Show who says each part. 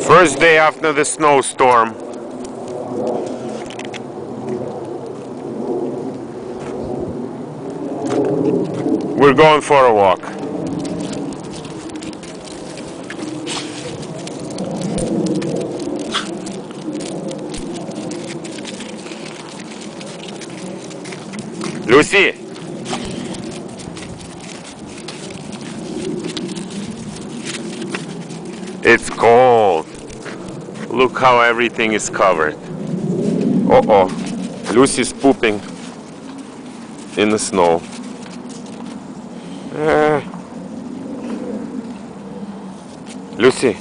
Speaker 1: First day after the snowstorm. We're going for a walk. Lucy! It's cold. Look how everything is covered. Uh-oh. Lucy's pooping in the snow. Lucy.